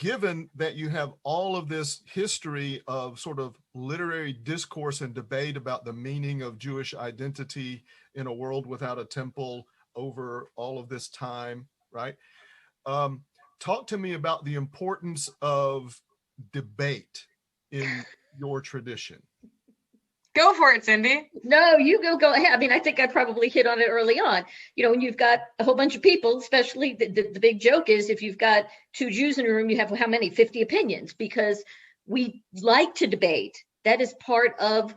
given that you have all of this history of sort of literary discourse and debate about the meaning of Jewish identity in a world without a temple over all of this time, right? Talk to me about the importance of debate in your tradition. Go for it, Cindy. No, you go ahead. I mean, I think I probably hit on it early on. When you've got a whole bunch of people, especially the big joke is if you've got two Jews in a room, you have how many? 50 opinions, because we like to debate. That is part of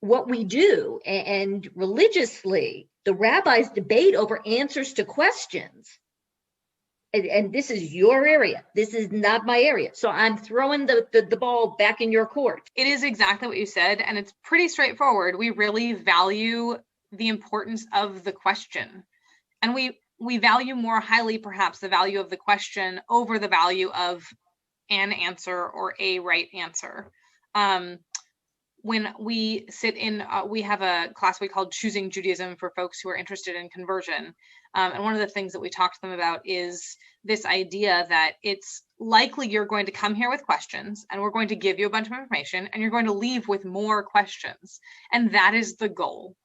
what we do. And religiously, the rabbis debate over answers to questions. And this is your area. This is not my area. So I'm throwing the ball back in your court. It is exactly what you said. And it's pretty straightforward. We really value the importance of the question. And we value more highly, perhaps, the value of the question over the value of an answer or a right answer. When we sit in, we have a class we call Choosing Judaism for folks who are interested in conversion. And one of the things that we talk to them about is this idea that it's likely you're going to come here with questions and we're going to give you a bunch of information and you're going to leave with more questions. And that is the goal.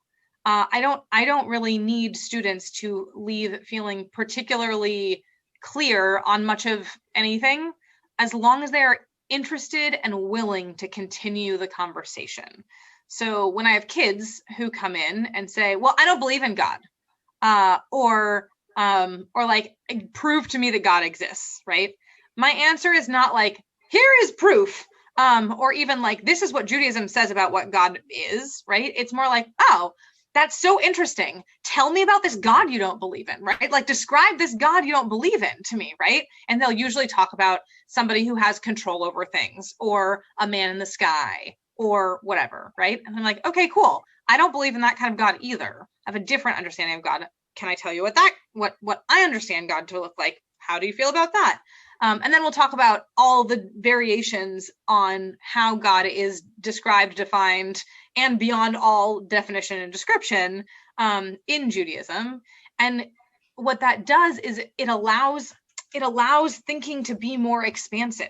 I don't really need students to leave feeling particularly clear on much of anything, as long as they are interested and willing to continue the conversation. So when I have kids who come in and say, well, I don't believe in God, or like, prove to me that God exists, right? My answer is not like, here is proof, or even like, this is what Judaism says about what God is, right? It's more like, oh, that's so interesting. Tell me about this God you don't believe in, right? Like, describe this God you don't believe in to me, right? And they'll usually talk about somebody who has control over things, or a man in the sky, or whatever, right? And I'm like, okay, cool. I don't believe in that kind of God either. I have a different understanding of God. Can I tell you what I understand God to look like? How do you feel about that? And then we'll talk about all the variations on how God is described, defined, and beyond all definition and description in Judaism. And what that does is it allows thinking to be more expansive,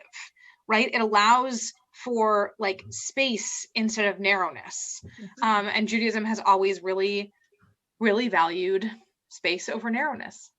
right? It allows for like space instead of narrowness. And Judaism has always really, really valued space over narrowness.